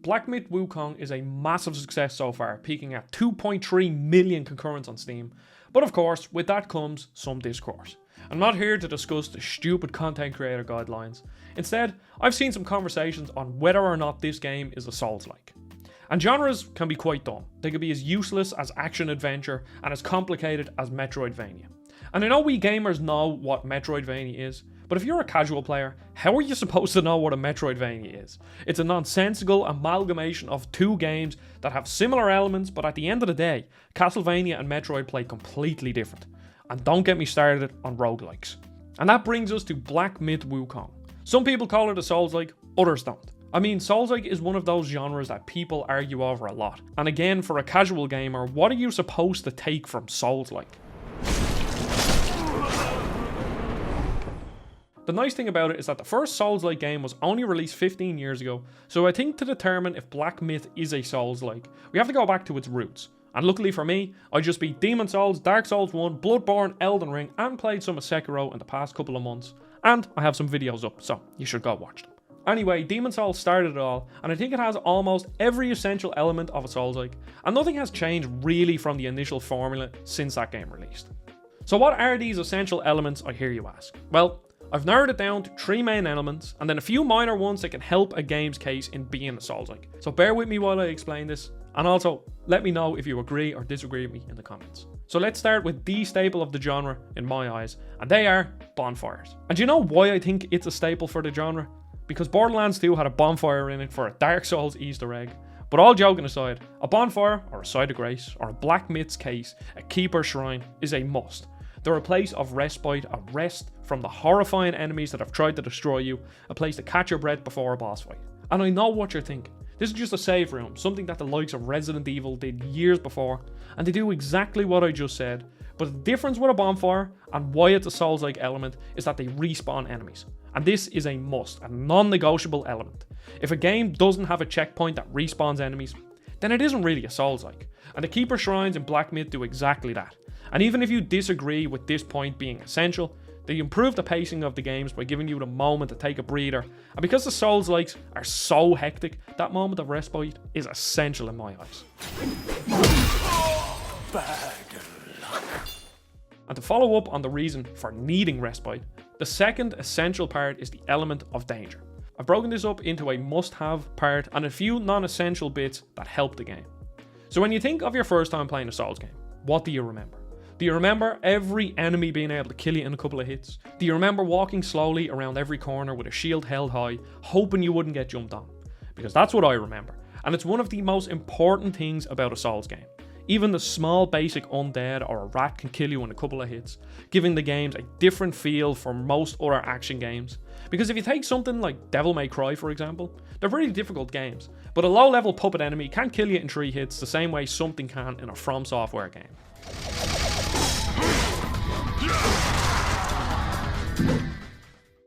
Black Myth Wukong is a massive success so far, peaking at 2.3 million concurrents on Steam. But of course, with that comes some discourse. I'm not here to discuss the stupid content creator guidelines. Instead, I've seen some conversations on whether or not this game is a Souls-like. And genres can be quite dumb. They can be as useless as action-adventure and as complicated as Metroidvania. And I know we gamers know what Metroidvania is, but if you're a casual player, how are you supposed to know what a Metroidvania is? It's a nonsensical amalgamation of two games that have similar elements, but at the end of the day, Castlevania and Metroid play completely different. And don't get me started on roguelikes. And that brings us to Black Myth Wukong. Some people call it a Souls-like, others don't. I mean, Souls-like is one of those genres that people argue over a lot. And again, for a casual gamer, what are you supposed to take from Souls-like? The nice thing about it is that the first Souls-like game was only released 15 years ago, so I think to determine if Black Myth is a Souls-like, we have to go back to its roots. And luckily for me, I just beat Demon Souls, Dark Souls 1, Bloodborne, Elden Ring, and played some of Sekiro in the past couple of months. And I have some videos up, so you should go watch them. Anyway, Demon Souls started it all, and I think it has almost every essential element of a Souls-like, and nothing has changed really from the initial formula since that game released. So what are these essential elements, I hear you ask? Well, I've narrowed it down to 3 main elements, and then a few minor ones that can help a game's case in being a Souls-like. So bear with me while I explain this, and also let me know if you agree or disagree with me in the comments. So let's start with the staple of the genre in my eyes, and they are bonfires. And do you know why I think it's a staple for the genre? Because Borderlands 2 had a bonfire in it for a Dark Souls Easter egg. But all joking aside, a bonfire, or a site of grace, or a Black Myth's case, a keeper shrine, is a must. They're a place of respite, a rest from the horrifying enemies that have tried to destroy you, a place to catch your breath before a boss fight. And I know what you're thinking. This is just a save room, something that the likes of Resident Evil did years before, and they do exactly what I just said. But the difference with a bonfire, and why it's a Souls-like element, is that they respawn enemies. And this is a must, a non-negotiable element. If a game doesn't have a checkpoint that respawns enemies, then it isn't really a Souls-like. And the Keeper Shrines in Black Myth do exactly that. And even if you disagree with this point being essential, they improve the pacing of the games by giving you the moment to take a breather. And because the Souls-likes are so hectic, that moment of respite is essential in my eyes. Bad luck. And to follow up on the reason for needing respite, the second essential part is the element of danger. I've broken this up into a must-have part and a few non-essential bits that help the game. So when you think of your first time playing a Souls game, what do you remember? Do you remember every enemy being able to kill you in a couple of hits? Do you remember walking slowly around every corner with a shield held high, hoping you wouldn't get jumped on? Because that's what I remember, and it's one of the most important things about a Souls game. Even the small basic undead or a rat can kill you in a couple of hits, giving the games a different feel from most other action games. Because if you take something like Devil May Cry for example, they're really difficult games, but a low level puppet enemy can kill you in 3 hits the same way something can in a From Software game.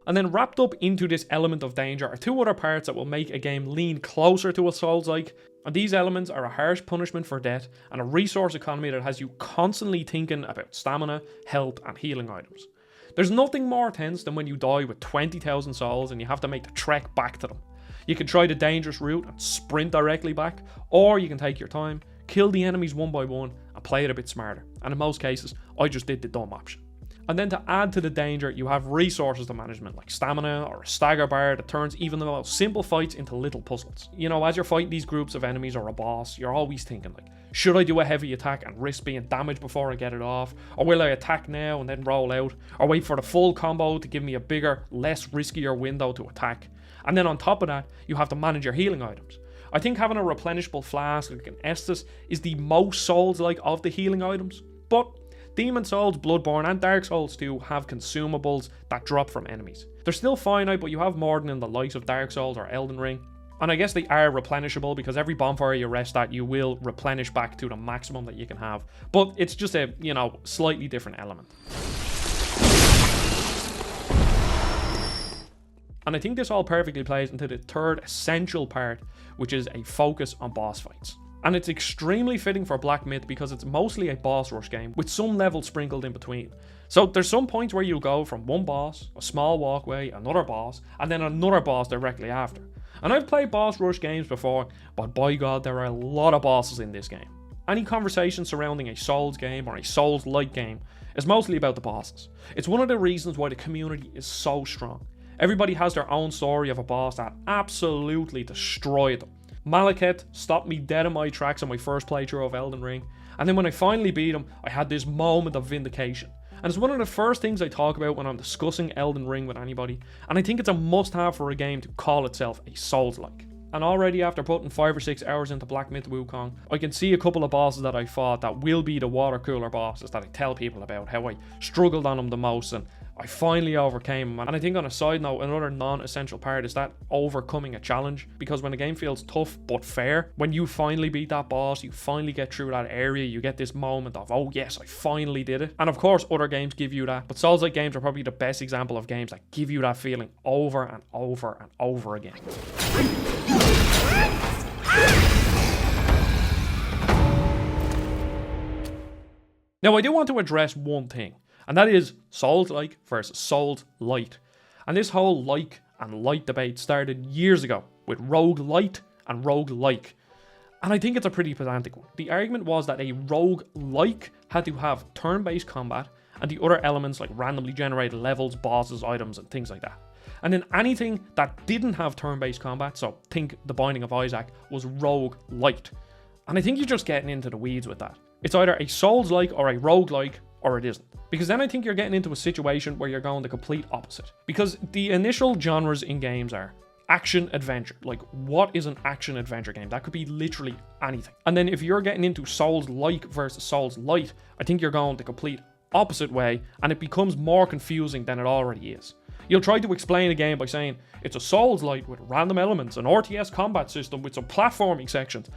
And then wrapped up into this element of danger are 2 other parts that will make a game lean closer to a Souls-like, and these elements are a harsh punishment for death and a resource economy that has you constantly thinking about stamina, health and healing items. There's nothing more tense than when you die with 20,000 souls and you have to make the trek back to them. You can try the dangerous route and sprint directly back, or you can take your time, kill the enemies one by one and play it a bit smarter, and in most cases I just did the dumb option. And then to add to the danger, you have resources to management like stamina or a stagger bar that turns even the most simple fights into little puzzles. You know, as you're fighting these groups of enemies or a boss, you're always thinking like, should I do a heavy attack and risk being damaged before I get it off? Or will I attack now and then roll out? Or wait for the full combo to give me a bigger, less riskier window to attack? And then on top of that, you have to manage your healing items. I think having a replenishable flask like an Estus is the most Souls-like of the healing items, but Demon Souls, Bloodborne and Dark Souls 2 have consumables that drop from enemies. They're still finite, but you have more than in the likes of Dark Souls or Elden Ring. And I guess they are replenishable because every bonfire you rest at, you will replenish back to the maximum that you can have. But it's just a, slightly different element. And I think this all perfectly plays into the third essential part, which is a focus on boss fights. And it's extremely fitting for Black Myth because it's mostly a boss rush game with some levels sprinkled in between. So there's some points where you'll go from one boss, a small walkway, another boss, and then another boss directly after. And I've played boss rush games before, but by God, there are a lot of bosses in this game. Any conversation surrounding a Souls game or a Souls-like game is mostly about the bosses. It's one of the reasons why the community is so strong. Everybody has their own story of a boss that absolutely destroyed them. Malekith stopped me dead in my tracks on my first playthrough of Elden Ring, and then when I finally beat him, I had this moment of vindication. And it's one of the first things I talk about when I'm discussing Elden Ring with anybody, and I think it's a must-have for a game to call itself a Souls-like. And already after putting 5 or 6 hours into Black Myth Wukong, I can see a couple of bosses that I fought that will be the water cooler bosses that I tell people about, how I struggled on them the most, and I finally overcame them. And I think on a side note, another non-essential part is that overcoming a challenge, because when a game feels tough but fair, when you finally beat that boss, you finally get through that area, you get this moment of, oh yes, I finally did it. And of course other games give you that, but Souls-like games are probably the best example of games that give you that feeling over and over and over again. Now I do want to address one thing, and that is Souls-like versus Souls-light. And this whole like and light debate started years ago with roguelite and roguelike. And I think it's a pretty pedantic one. The argument was that a roguelike had to have turn-based combat and the other elements like randomly generated levels, bosses, items, and things like that. And then anything that didn't have turn-based combat, so think The Binding of Isaac, was roguelite. And I think you're just getting into the weeds with that. It's either a Souls-like or a roguelike, or it isn't. Because then I think you're getting into a situation where you're going the complete opposite. Because the initial genres in games are action-adventure. Like, what is an action-adventure game? That could be literally anything. And then if you're getting into Souls-like versus Souls-light, I think you're going the complete opposite way, and it becomes more confusing than it already is. You'll try to explain a game by saying it's a Souls-like with random elements, an RTS combat system with some platforming sections,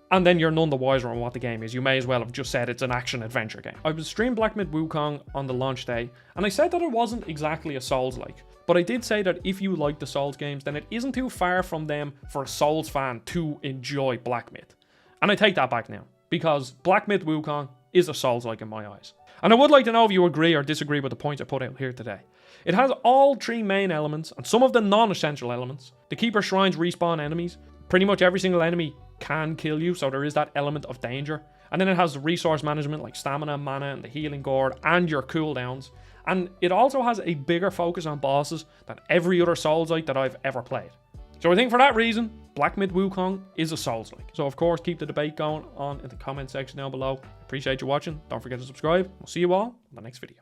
and then you're none the wiser on what the game is. You may as well have just said it's an action-adventure game. I was streaming Black Myth Wukong on the launch day, and I said that it wasn't exactly a Souls-like, but I did say that if you like the Souls games, then it isn't too far from them for a Souls fan to enjoy Black Myth. And I take that back now, because Black Myth Wukong is a Souls-like in my eyes. And I would like to know if you agree or disagree with the points I put out here today. It has all 3 main elements and some of the non-essential elements. The Keeper Shrines respawn enemies. Pretty much every single enemy can kill you, so there is that element of danger. And then it has the resource management like stamina, mana, and the healing gourd, and your cooldowns. And it also has a bigger focus on bosses than every other Souls-like that I've ever played. So I think for that reason, Black Myth Wukong is a Souls-like. So of course, keep the debate going on in the comment section down below. Appreciate you watching. Don't forget to subscribe. We'll see you all in the next video.